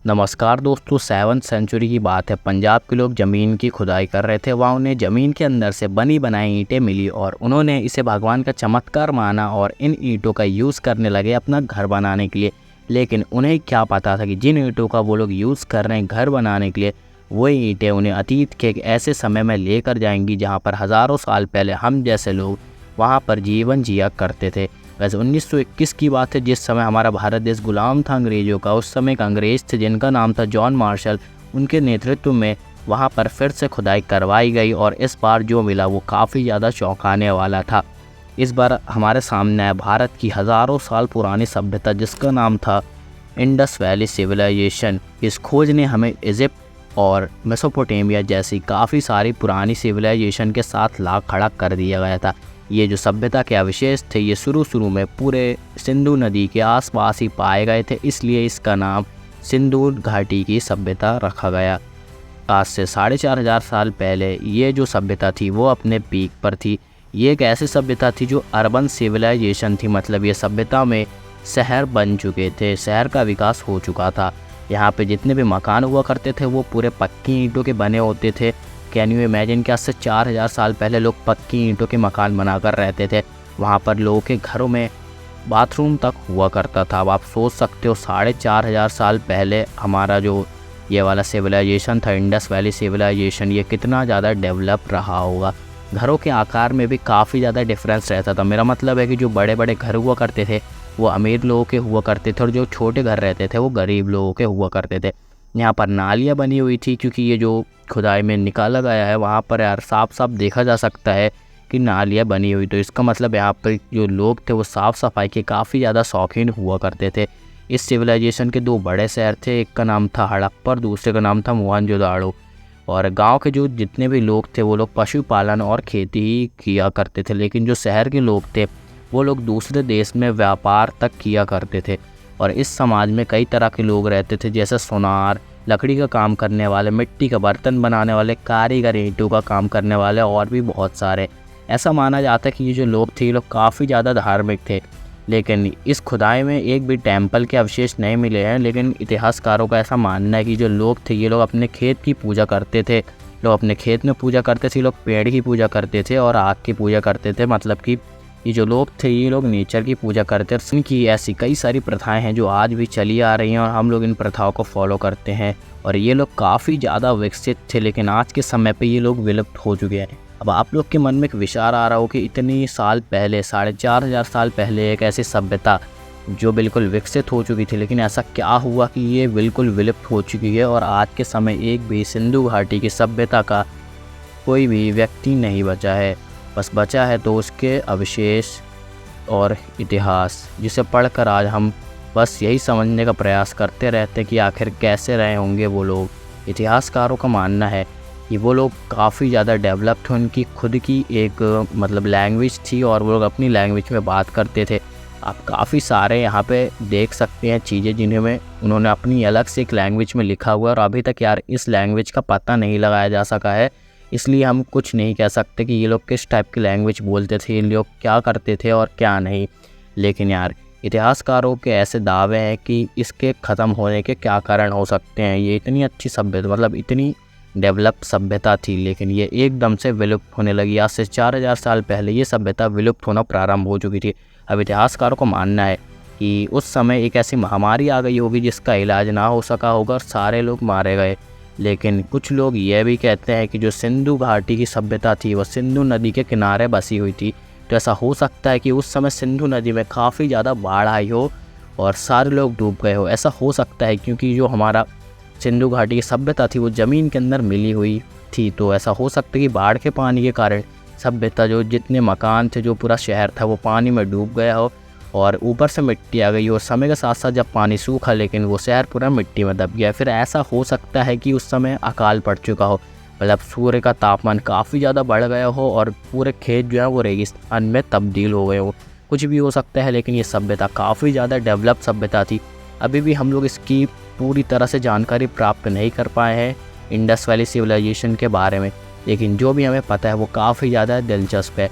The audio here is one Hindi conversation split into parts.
नमस्कार दोस्तों, 7वीं सेंचुरी की बात है। पंजाब के लोग ज़मीन की खुदाई कर रहे थे। वहाँ उन्हें ज़मीन के अंदर से बनी बनाई ईंटें मिली और उन्होंने इसे भगवान का चमत्कार माना और इन ईंटों का यूज़ करने लगे अपना घर बनाने के लिए। लेकिन उन्हें क्या पता था कि जिन ईंटों का वो लोग यूज़ कर रहे हैं घर बनाने के लिए, वही ईंटें उन्हें अतीत के एक ऐसे समय में लेकर जाएंगी जहाँ पर हज़ारों साल पहले हम जैसे लोग वहाँ पर जीवन जिया करते थे। वैसे 1921 की बात है, जिस समय हमारा भारत देश गुलाम था अंग्रेज़ों का। उस समय एक अंग्रेज़ थे जिनका नाम था जॉन मार्शल। उनके नेतृत्व में वहाँ पर फिर से खुदाई करवाई गई और इस बार जो मिला वो काफ़ी ज़्यादा चौंकाने वाला था। इस बार हमारे सामने है भारत की हज़ारों साल पुरानी सभ्यता जिसका नाम था इंडस वैली सिविलाइजेशन। इस खोज ने हमें इजिप्ट और मेसोपोटामिया जैसी काफ़ी सारी पुरानी सिविलाइजेशन के साथ ला खड़ा कर दिया गया था। ये जो सभ्यता के अवशेष थे ये शुरू में पूरे सिंधु नदी के आसपास ही पाए गए थे, इसलिए इसका नाम सिंधु घाटी की सभ्यता रखा गया। आज से 4500 साल पहले ये जो सभ्यता थी वो अपने पीक पर थी। ये एक ऐसी सभ्यता थी जो अर्बन सिविलाइजेशन थी, मतलब ये सभ्यता में शहर बन चुके थे, शहर का विकास हो चुका था। यहाँ पे जितने भी मकान हुआ करते थे वो पूरे पक्की ईंटों के बने होते थे। कैन यू इमेजिन कि आज से 4000 साल पहले लोग पक्की ईंटों के मकान बनाकर रहते थे। वहाँ पर लोगों के घरों में बाथरूम तक हुआ करता था। अब आप सोच सकते हो 4500 साल पहले हमारा जो ये वाला सिविलाइजेशन था, इंडस वैली सिविलाइजेशन, ये कितना ज़्यादा डेवलप रहा होगा। घरों के आकार में भी काफ़ी ज़्यादा डिफरेंस रहता था। मेरा मतलब है कि जो बड़े बड़े घर हुआ करते थे वो अमीर लोगों के हुआ करते थे और जो छोटे घर रहते थे वो गरीब लोगों के हुआ करते थे। यहाँ पर नालियाँ बनी हुई थी क्योंकि ये जो खुदाई में निकाला गया है वहाँ पर यार साफ साफ देखा जा सकता है कि नालियाँ बनी हुई। तो इसका मतलब यहाँ पर जो लोग थे वो साफ़ सफाई के काफ़ी ज़्यादा शौकीन हुआ करते थे। इस सिविलाइजेशन के दो बड़े शहर थे, एक का नाम था हड़प्पा और दूसरे का नाम था मोहनजोदाड़ो। और गांव के जो जितने भी लोग थे वो लोग पशुपालन और खेती ही किया करते थे, लेकिन जो शहर के लोग थे वो लोग दूसरे देश में व्यापार तक किया करते थे। और इस समाज में कई तरह के लोग रहते थे, जैसे सोनार, लकड़ी का काम करने वाले, मिट्टी का बर्तन बनाने वाले, कारीगर, ईंटों का काम करने वाले और भी बहुत सारे। ऐसा माना जाता है कि ये जो लोग थे ये लोग काफ़ी ज़्यादा धार्मिक थे। लेकिन इस खुदाई में एक भी टेम्पल के अवशेष नहीं मिले हैं, लेकिन इतिहासकारों का ऐसा मानना है कि जो लोग थे ये लोग अपने खेत की पूजा करते थे। लोग अपने खेत में पूजा करते थे, लोग पेड़ की पूजा करते थे और आग की पूजा करते थे। मतलब कि ये जो लोग थे ये लोग नेचर की पूजा करते थे। इनकी ऐसी कई सारी प्रथाएं हैं जो आज भी चली आ रही हैं और हम लोग इन प्रथाओं को फॉलो करते हैं। और ये लोग काफ़ी ज़्यादा विकसित थे, लेकिन आज के समय पे ये लोग विलुप्त हो चुके हैं। अब आप लोग के मन में एक विचार आ रहा हो कि इतनी साल पहले, 4500 साल पहले एक ऐसी सभ्यता जो बिल्कुल विकसित हो चुकी थी, लेकिन ऐसा क्या हुआ कि ये बिल्कुल विलुप्त हो चुकी है और आज के समय एक भी सिंधु घाटी की सभ्यता का कोई भी व्यक्ति नहीं बचा है। बस बचा है तो उसके अवशेष और इतिहास, जिसे पढ़कर आज हम बस यही समझने का प्रयास करते रहते हैं कि आखिर कैसे रहे होंगे वो लोग। इतिहासकारों का मानना है कि वो लोग काफ़ी ज़्यादा डेवलप थे, उनकी खुद की एक मतलब लैंग्वेज थी और वो लोग अपनी लैंग्वेज में बात करते थे। आप काफ़ी सारे यहाँ पे देख सकते हैं चीज़ें जिन्हें में उन्होंने अपनी अलग से एक लैंग्वेज में लिखा हुआ है और अभी तक यार इस लैंग्वेज का पता नहीं लगाया जा सका है। इसलिए हम कुछ नहीं कह सकते कि ये लोग किस टाइप की लैंग्वेज बोलते थे, ये लोग क्या करते थे और क्या नहीं। लेकिन यार इतिहासकारों के ऐसे दावे हैं कि इसके ख़त्म होने के क्या कारण हो सकते हैं। ये इतनी अच्छी सभ्यता, मतलब इतनी डेवलप सभ्यता थी, लेकिन ये एकदम से विलुप्त होने लगी। आज से 4000 साल पहले ये सभ्यता विलुप्त होना प्रारंभ हो चुकी थी। अब इतिहासकारों को मानना है कि उस समय एक ऐसी महामारी आ गई होगी जिसका इलाज ना हो सका होगा और सारे लोग मारे गए। लेकिन कुछ लोग ये भी कहते हैं कि जो सिंधु घाटी की सभ्यता थी वो सिंधु नदी के किनारे बसी हुई थी। तो ऐसा हो सकता है कि उस समय सिंधु नदी में काफ़ी ज़्यादा बाढ़ आई हो और सारे लोग डूब गए हो। ऐसा हो सकता है क्योंकि जो हमारा सिंधु घाटी की सभ्यता थी वो ज़मीन के अंदर मिली हुई थी। तो ऐसा हो सकता है कि बाढ़ के पानी के कारण सभ्यता, जो जितने मकान थे, जो पूरा शहर था वो पानी में डूब गया हो और ऊपर से मिट्टी आ गई हो। समय के साथ साथ जब पानी सूखा लेकिन वो शहर पूरा मिट्टी में दब गया। फिर ऐसा हो सकता है कि उस समय अकाल पड़ चुका हो, मतलब सूर्य का तापमान काफ़ी ज़्यादा बढ़ गया हो और पूरे खेत जो है वो रेगिस्तान में तब्दील हो गए हो। कुछ भी हो सकता है, लेकिन ये सभ्यता काफ़ी ज़्यादा डेवलप सभ्यता थी। अभी भी हम लोग इसकी पूरी तरह से जानकारी प्राप्त नहीं कर पाए हैं इंडस वैली सिविलाइजेशन के बारे में, लेकिन जो भी हमें पता है वो काफ़ी ज़्यादा दिलचस्प है।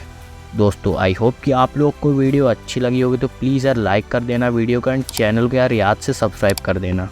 दोस्तों आई होप कि आप लोग को वीडियो अच्छी लगी होगी, तो प्लीज़ यार लाइक कर देना वीडियो का एंड चैनल को यार याद से सब्सक्राइब कर देना।